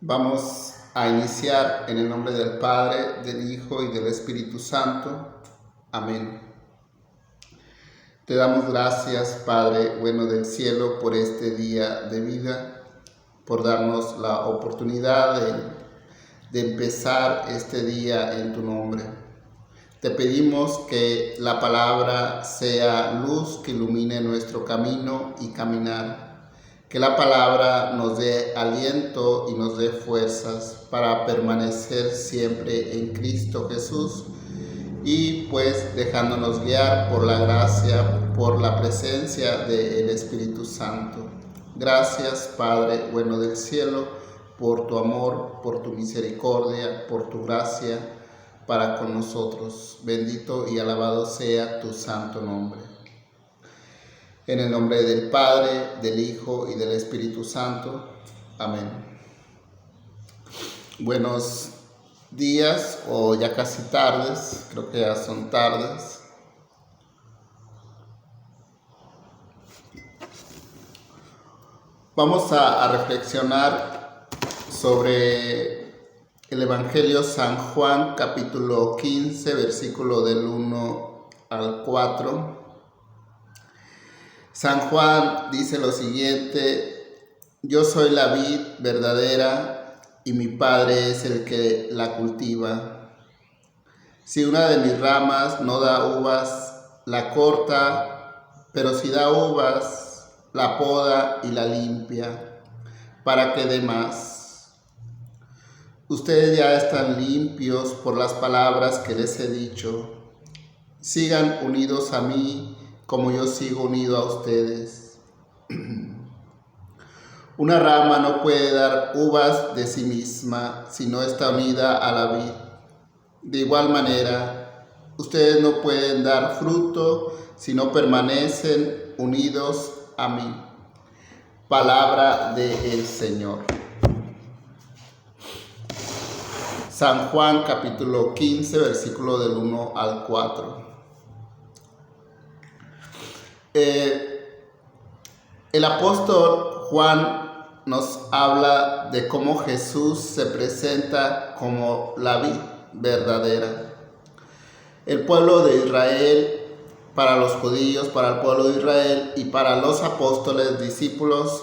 Vamos a iniciar en el nombre del Padre, del Hijo y del Espíritu Santo. Amén. Te damos gracias, Padre bueno del cielo, por este día de vida, por darnos la oportunidad de empezar este día en tu nombre. Te pedimos que la palabra sea luz que ilumine nuestro camino y caminar. Que la palabra nos dé aliento y nos dé fuerzas para permanecer siempre en Cristo Jesús y pues dejándonos guiar por la gracia, por la presencia del Espíritu Santo. Gracias, Padre bueno del cielo, por tu amor, por tu misericordia, por tu gracia para con nosotros. Bendito y alabado sea tu santo nombre. En el nombre del Padre, del Hijo y del Espíritu Santo. Amén. Buenos días o ya casi tardes, creo que ya son tardes. Vamos a reflexionar sobre el Evangelio San Juan, capítulo 15, versículo del 1 al 4. San Juan dice lo siguiente: yo soy la vid verdadera y mi Padre es el que la cultiva. Si una de mis ramas no da uvas, la corta, pero si da uvas, la poda y la limpia, para que dé más. Ustedes ya están limpios por las palabras que les he dicho. Sigan unidos a mí, como yo sigo unido a ustedes. Una rama no puede dar uvas de sí misma si no está unida a la vid. De igual manera, ustedes no pueden dar fruto si no permanecen unidos a mí. Palabra del Señor. San Juan capítulo 15, versículo del 1 al 4. El apóstol Juan nos habla de cómo Jesús se presenta como la vid verdadera. El pueblo de Israel, para los judíos, para el pueblo de Israel y para los apóstoles, discípulos,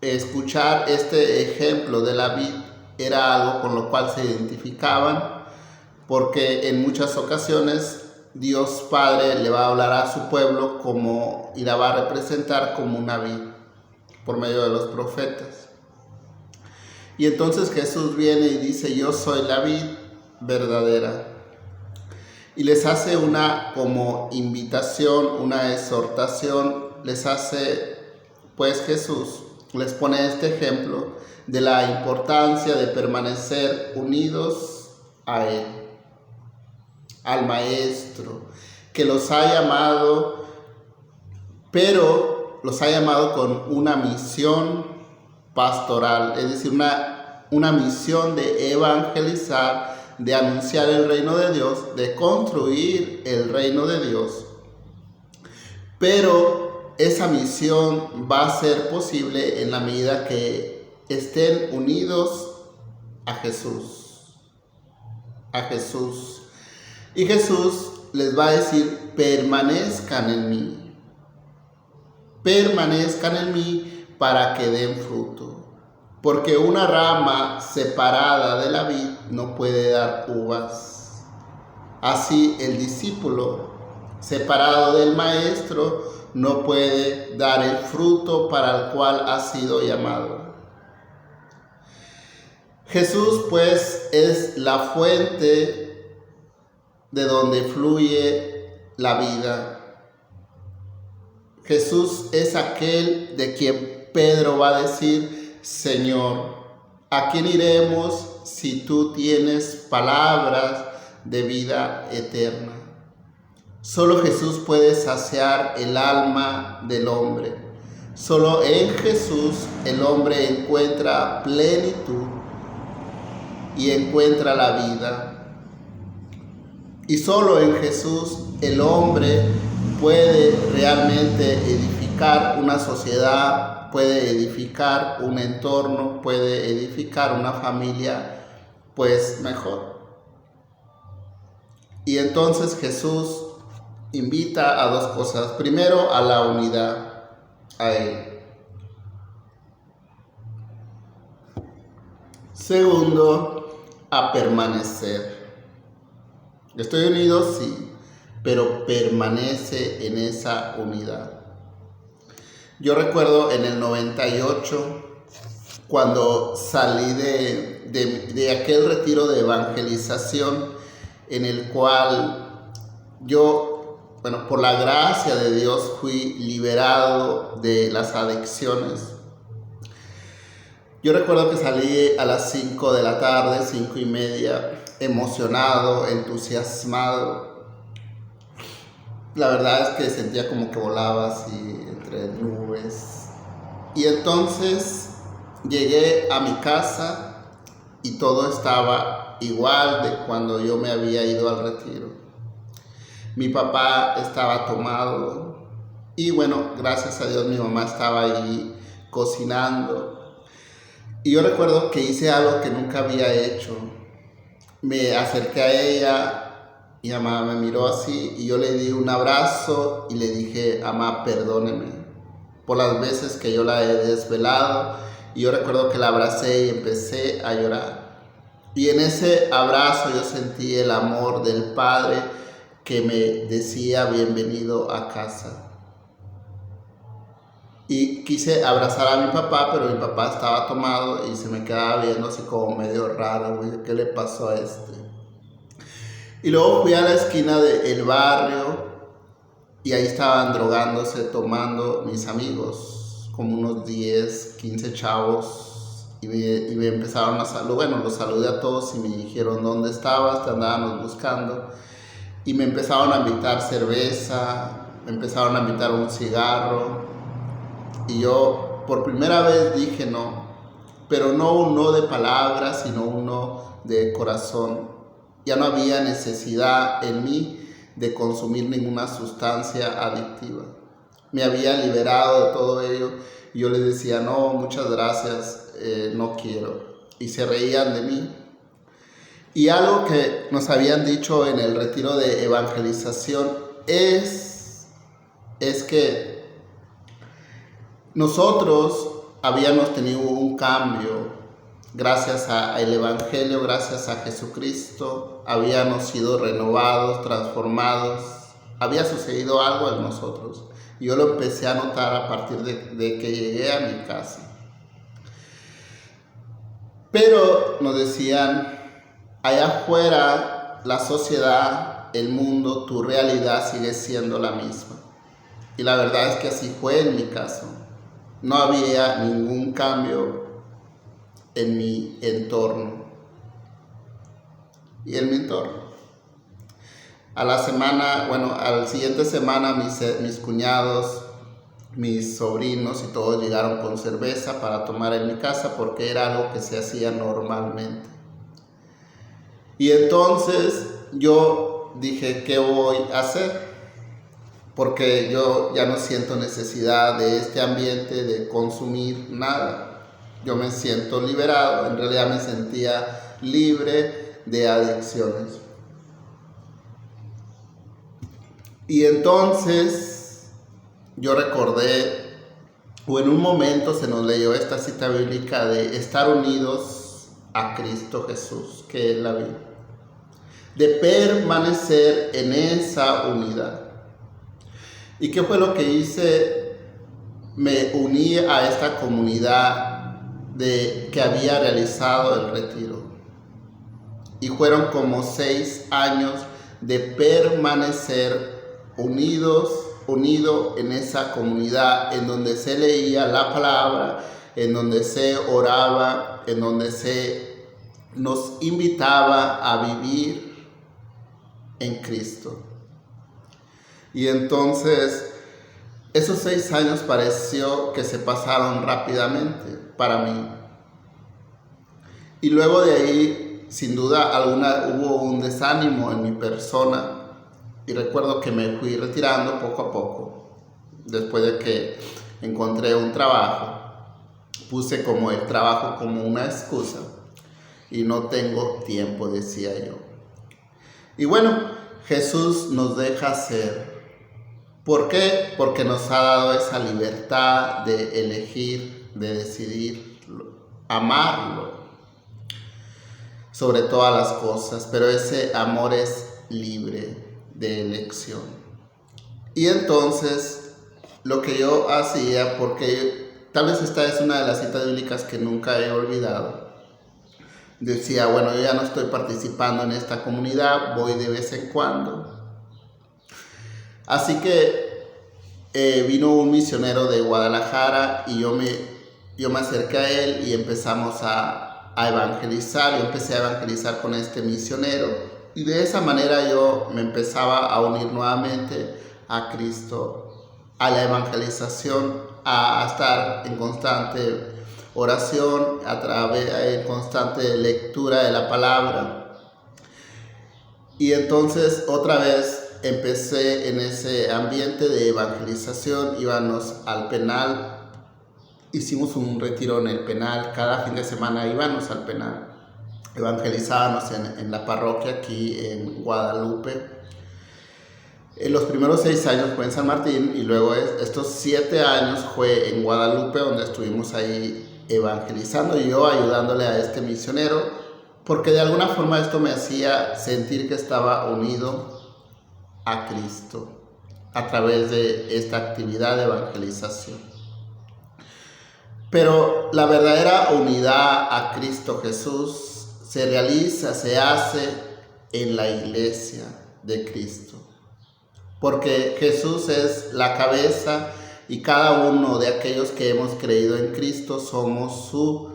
escuchar este ejemplo de la vid era algo con lo cual se identificaban, porque en muchas ocasiones Dios Padre le va a hablar a su pueblo como y la va a representar como una vid por medio de los profetas. Y entonces Jesús viene y dice: yo soy la vid verdadera. Y les hace una como invitación, una exhortación, les hace, pues Jesús les pone este ejemplo de la importancia de permanecer unidos a Él, al Maestro, que los ha llamado, pero los ha llamado con una misión pastoral, es decir, una misión de evangelizar, de anunciar el reino de Dios, de construir el reino de Dios. Pero esa misión va a ser posible en la medida que estén unidos a Jesús. A Jesús. Y Jesús les va a decir: permanezcan en mí. Permanezcan en mí para que den fruto. Porque una rama separada de la vid no puede dar uvas. Así el discípulo separado del maestro no puede dar el fruto para el cual ha sido llamado. Jesús pues es la fuente de donde fluye la vida. Jesús es aquel de quien Pedro va a decir: Señor, ¿a quién iremos si tú tienes palabras de vida eterna? Solo Jesús puede saciar el alma del hombre. Solo en Jesús el hombre encuentra plenitud y encuentra la vida. Y solo en Jesús el hombre puede realmente edificar edificar una sociedad, puede edificar un entorno, puede edificar una familia, pues mejor. Y entonces Jesús invita a dos cosas. Primero, a la unidad, a Él. Segundo, a permanecer. Estoy unido, sí, pero permanece en esa unidad. Yo recuerdo en el 98, cuando salí de aquel retiro de evangelización, en el cual yo, por la gracia de Dios fui liberado de las adicciones. Yo recuerdo que salí a las 5 de la tarde, 5:30, emocionado, entusiasmado. La verdad es que sentía como que volaba así entre nubes. Y entonces llegué a mi casa y todo estaba igual de cuando yo me había ido al retiro. Mi papá estaba tomado y gracias a Dios mi mamá estaba ahí cocinando. Y yo recuerdo que hice algo que nunca había hecho. Me acerqué a ella y mamá me miró así y yo le di un abrazo y le dije: mamá, perdóneme por las veces que yo la he desvelado. Y yo recuerdo que la abracé y empecé a llorar. Y en ese abrazo yo sentí el amor del Padre que me decía: bienvenido a casa. Y quise abrazar a mi papá, pero mi papá estaba tomado y se me quedaba viendo así como medio raro. ¿Qué le pasó a este? Y luego fui a la esquina del barrio y ahí estaban drogándose, tomando mis amigos, como unos 10, 15 chavos. Y me empezaron a saludar. Los saludé a todos y me dijeron: ¿dónde estabas? Te andábamos buscando. Y me empezaron a invitar cerveza, me empezaron a invitar un cigarro. Y yo por primera vez dije no, pero no un no de palabras, sino un no de corazón. Ya no había necesidad en mí de consumir ninguna sustancia adictiva. Me había liberado de todo ello y yo les decía: no, muchas gracias, no quiero. Y se reían de mí. Y algo que nos habían dicho en el retiro de evangelización es que nosotros habíamos tenido un cambio gracias al Evangelio, gracias a Jesucristo. Habíamos sido renovados, transformados. Había sucedido algo en nosotros. Y yo lo empecé a notar a partir de que llegué a mi casa. Pero nos decían: allá afuera, la sociedad, el mundo, tu realidad sigue siendo la misma. Y la verdad es que así fue en mi caso. No había ningún cambio en mi entorno. Y en mi entorno. Al siguiente semana mis cuñados, mis sobrinos y todos llegaron con cerveza para tomar en mi casa porque era algo que se hacía normalmente. Y entonces yo dije: ¿qué voy a hacer? Porque yo ya no siento necesidad de este ambiente de consumir nada. Yo me siento liberado, en realidad me sentía libre de adicciones. Y entonces yo recordé, o en un momento se nos leyó esta cita bíblica de estar unidos a Cristo Jesús, que es la vida. De permanecer en esa unidad. ¿Y qué fue lo que hice? Me uní a esta comunidad que había realizado el retiro. Y fueron como 6 años de permanecer unido en esa comunidad, en donde se leía la palabra, en donde se oraba, en donde se nos invitaba a vivir en Cristo. Y entonces esos 6 años pareció que se pasaron rápidamente para mí. Y luego de ahí, sin duda alguna, hubo un desánimo en mi persona. Y recuerdo que me fui retirando poco a poco. después de que encontré un trabajo, puse como el trabajo como una excusa y no tengo tiempo, decía yo. Y bueno, Jesús nos deja hacer. ¿Por qué? Porque nos ha dado esa libertad de elegir, de decidir, amarlo sobre todas las cosas, pero ese amor es libre de elección. Y entonces, lo que yo hacía, porque tal vez esta es una de las citas bíblicas que nunca he olvidado, decía, bueno, yo ya no estoy participando en esta comunidad, voy de vez en cuando. Así que vino un misionero de Guadalajara y yo me acerqué a él y empezamos a evangelizar. Yo empecé a evangelizar con este misionero y de esa manera yo me empezaba a unir nuevamente a Cristo, a la evangelización, a estar en constante oración, en constante lectura de la palabra. Y entonces otra vez empecé en ese ambiente de evangelización. Íbamos al penal, hicimos un retiro en el penal, cada fin de semana íbamos al penal, evangelizábamos en la parroquia aquí en Guadalupe. En los primeros 6 años fue en San Martín y luego estos 7 años fue en Guadalupe, donde estuvimos ahí evangelizando y yo ayudándole a este misionero, porque de alguna forma esto me hacía sentir que estaba unido a Cristo a través de esta actividad de evangelización. Pero la verdadera unidad a Cristo Jesús se realiza, se hace en la iglesia de Cristo, porque Jesús es la cabeza y cada uno de aquellos que hemos creído en Cristo somos su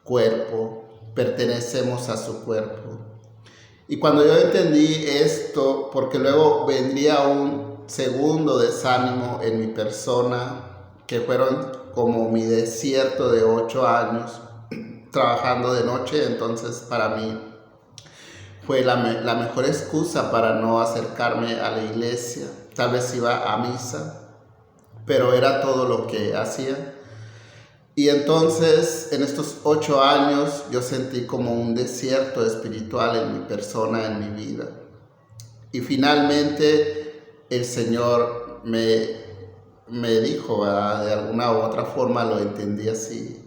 cuerpo, pertenecemos a su cuerpo. Y cuando yo entendí esto, porque luego vendría un segundo desánimo en mi persona, que fueron como mi desierto de 8 años, trabajando de noche, entonces para mí fue la mejor excusa para no acercarme a la iglesia. Tal vez iba a misa, pero era todo lo que hacía. Y entonces, en estos 8 años, yo sentí como un desierto espiritual en mi persona, en mi vida. Y finalmente, el Señor me dijo, ¿verdad? De alguna u otra forma lo entendí así: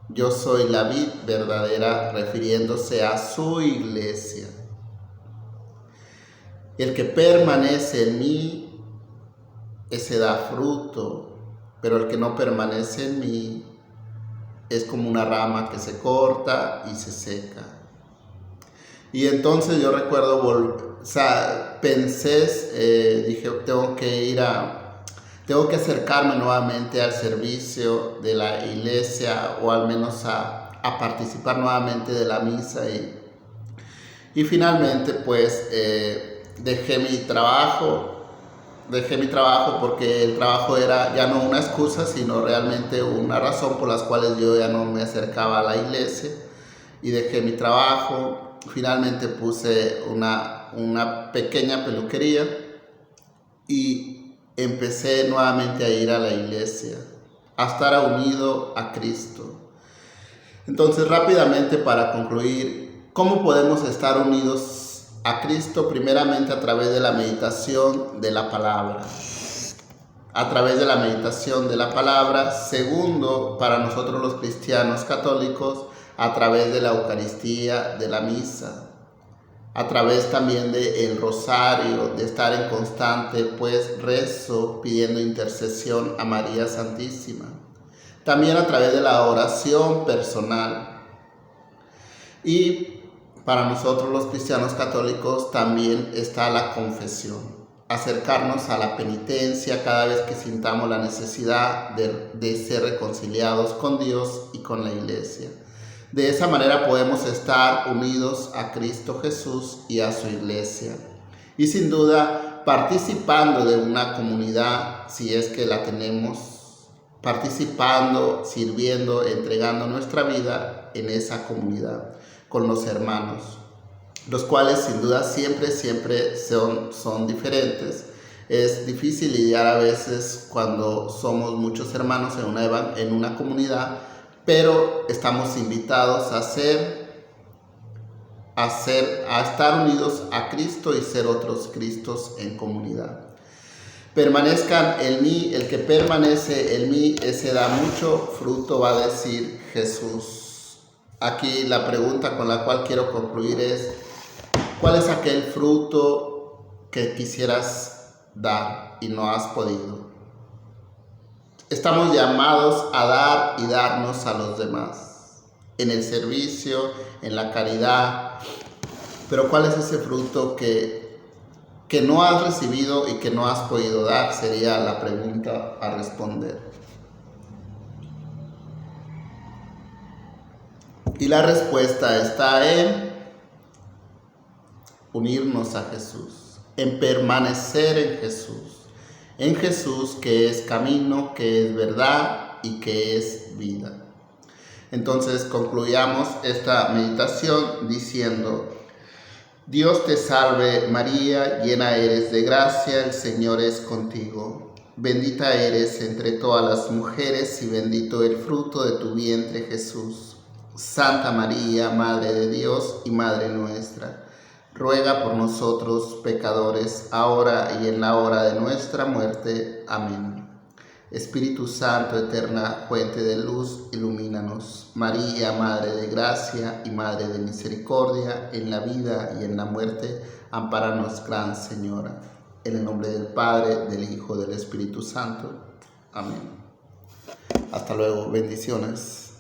yo soy la vid verdadera, refiriéndose a su iglesia. El que permanece en mí, ese da fruto. Pero el que no permanece en mí es como una rama que se corta y se seca. Y entonces yo recuerdo, pensé, dije, tengo que acercarme nuevamente al servicio de la iglesia, o al menos a participar nuevamente de la misa. Y finalmente pues dejé mi trabajo porque el trabajo era ya no una excusa, sino realmente una razón por las cuales yo ya no me acercaba a la iglesia, y dejé mi trabajo. Finalmente puse una pequeña peluquería y empecé nuevamente a ir a la iglesia, a estar unido a Cristo. Entonces, rápidamente, para concluir, ¿cómo podemos estar unidos a Cristo? Primeramente, a través de la meditación de la palabra. A través de la meditación de la palabra. Segundo, para nosotros los cristianos católicos, a través de la Eucaristía, de la misa. A través también del rosario, de estar en constante rezo, pidiendo intercesión a María Santísima. También a través de la oración personal. Y para nosotros los cristianos católicos también está la confesión, acercarnos a la penitencia cada vez que sintamos la necesidad de ser reconciliados con Dios y con la iglesia. De esa manera podemos estar unidos a Cristo Jesús y a su iglesia. Y sin duda participando de una comunidad, si es que la tenemos, participando, sirviendo, entregando nuestra vida en esa comunidad con los hermanos, los cuales sin duda siempre son diferentes. Es difícil lidiar a veces cuando somos muchos hermanos en una comunidad, pero estamos invitados a estar unidos a Cristo y ser otros Cristos en comunidad. Permanezcan en mí, el que permanece en mí, ese da mucho fruto, va a decir Jesús. Aquí la pregunta con la cual quiero concluir es: ¿cuál es aquel fruto que quisieras dar y no has podido? Estamos llamados a dar y darnos a los demás, en el servicio, en la caridad. Pero ¿cuál es ese fruto que no has recibido y que no has podido dar? Sería la pregunta a responder. Y la respuesta está en unirnos a Jesús, en permanecer en Jesús que es camino, que es verdad y que es vida. Entonces concluyamos esta meditación diciendo: Dios te salve María, llena eres de gracia, el Señor es contigo. Bendita eres entre todas las mujeres y bendito el fruto de tu vientre Jesús. Santa María, Madre de Dios y Madre nuestra, ruega por nosotros pecadores, ahora y en la hora de nuestra muerte. Amén. Espíritu Santo, eterna fuente de luz, ilumínanos. María, Madre de gracia y Madre de misericordia, en la vida y en la muerte, ampáranos, Gran Señora. En el nombre del Padre, del Hijo, del Espíritu Santo. Amén. Hasta luego. Bendiciones.